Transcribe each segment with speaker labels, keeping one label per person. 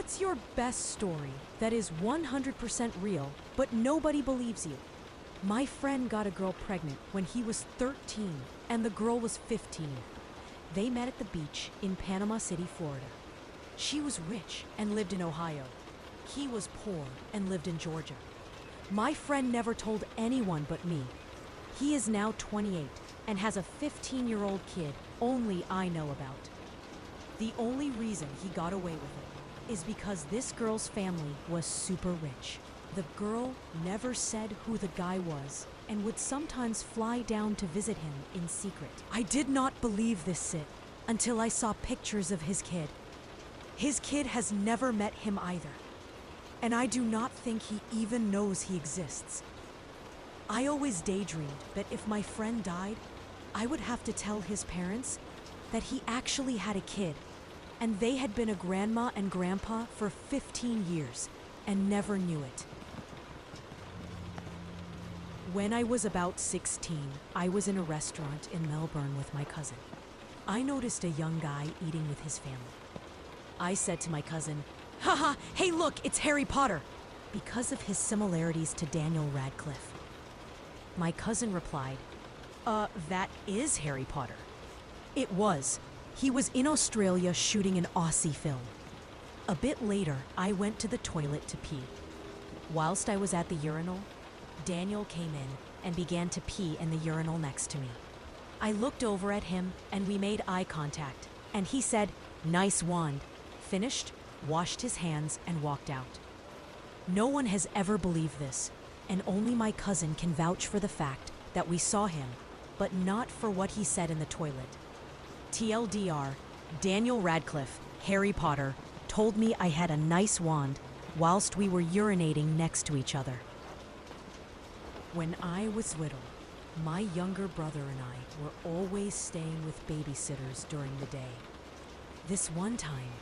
Speaker 1: What's your best story that is 100% real, but nobody believes you? My friend got a girl pregnant when he was 13 and the girl was 15. They met at the beach in Panama City, Florida. She was rich and lived in Ohio. He was poor and lived in Georgia. My friend never told anyone but me. He is now 28 and has a 15-year-old kid only I know about. The only reason he got away with it is because this girl's family was super rich. The girl never said who the guy was and would sometimes fly down to visit him in secret. I did not believe this Sid until I saw pictures of his kid. His kid has never met him either, and I do not think he even knows he exists. I always daydreamed that if my friend died, I would have to tell his parents that he actually had a kid, and they had been a grandma and grandpa for 15 years and never knew it. When I was about 16, I was in a restaurant in Melbourne with my cousin. I noticed a young guy eating with his family. I said to my cousin, "Haha, hey look, it's Harry Potter," because of his similarities to Daniel Radcliffe. My cousin replied, that is Harry Potter." It was. He was in Australia shooting an Aussie film. A bit later, I went to the toilet to pee. Whilst I was at the urinal, Daniel came in and began to pee in the urinal next to me. I looked over at him and we made eye contact, and he said, "Nice wand," finished, washed his hands, and walked out. No one has ever believed this, and only my cousin can vouch for the fact that we saw him, but not for what he said in the toilet. TLDR, Daniel Radcliffe, Harry Potter, told me I had a nice wand whilst we were urinating next to each other. When I was little, my younger brother and I were always staying with babysitters during the day. This one time,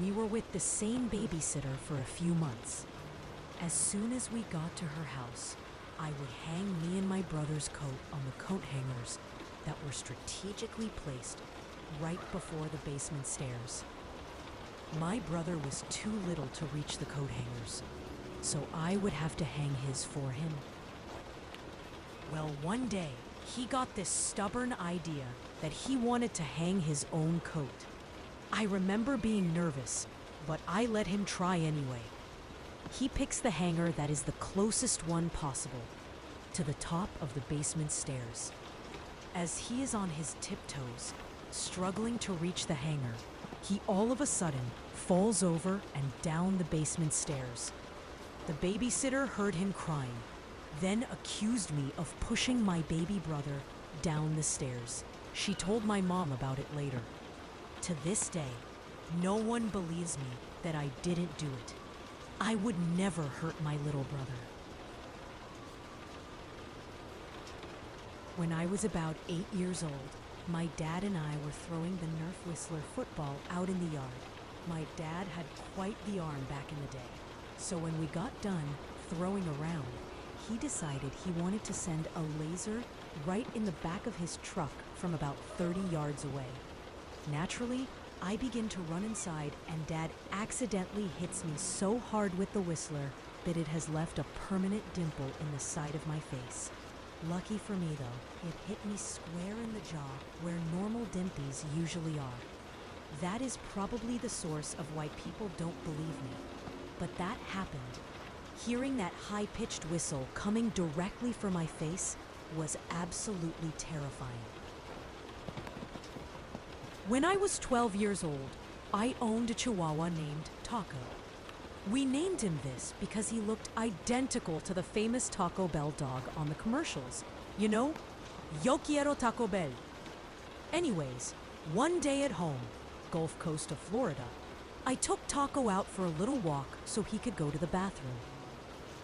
Speaker 1: we were with the same babysitter for a few months. As soon as we got to her house, I would hang me and my brother's coat on the coat hangers that were strategically placed right before the basement stairs. My brother was too little to reach the coat hangers, so I would have to hang his for him. Well, one day, he got this stubborn idea that he wanted to hang his own coat. I remember being nervous, but I let him try anyway. He picks the hanger that is the closest one possible to the top of the basement stairs. As he is on his tiptoes, struggling to reach the hanger, he all of a sudden falls over and down the basement stairs. The babysitter heard him crying, then accused me of pushing my baby brother down the stairs. She told my mom about it later. To this day, no one believes me that I didn't do it. I would never hurt my little brother. When I was about 8 years old, my dad and I were throwing the Nerf Whistler football out in the yard. My dad had quite the arm back in the day, so when we got done throwing around, he decided he wanted to send a laser right in the back of his truck from about 30 yards away. Naturally, I begin to run inside and Dad accidentally hits me so hard with the Whistler that it has left a permanent dimple in the side of my face. Lucky for me though, it hit me square in the jaw where normal dimpies usually are. That is probably the source of why people don't believe me. But that happened. Hearing that high-pitched whistle coming directly for my face was absolutely terrifying. When I was 12 years old, I owned a Chihuahua named Taco. We named him this because he looked identical to the famous Taco Bell dog on the commercials. You know, Yo quiero Taco Bell. Anyways, one day at home, Gulf Coast of Florida, I took Taco out for a little walk so he could go to the bathroom.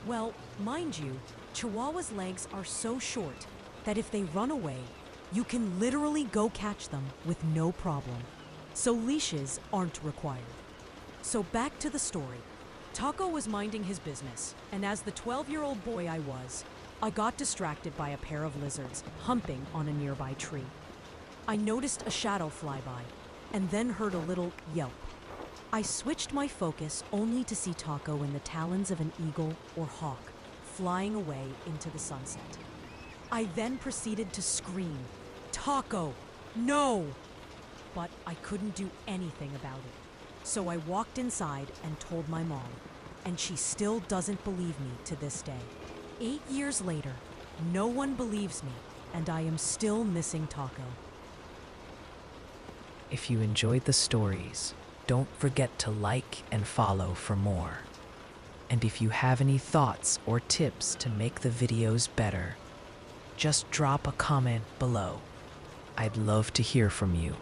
Speaker 1: Well, mind you, Chihuahua's legs are so short that if they run away, you can literally go catch them with no problem. So leashes aren't required. So back to the story. Taco was minding his business, and as the 12-year-old boy I was, I got distracted by a pair of lizards humping on a nearby tree. I noticed a shadow fly by, and then heard a little yelp. I switched my focus only to see Taco in the talons of an eagle or hawk, flying away into the sunset. I then proceeded to scream, "Taco, no!" But I couldn't do anything about it. So I walked inside and told my mom, and she still doesn't believe me to this day. 8 years later, no one believes me, and I am still missing Taco.
Speaker 2: If you enjoyed the stories, don't forget to like and follow for more. And if you have any thoughts or tips to make the videos better, just drop a comment below. I'd love to hear from you.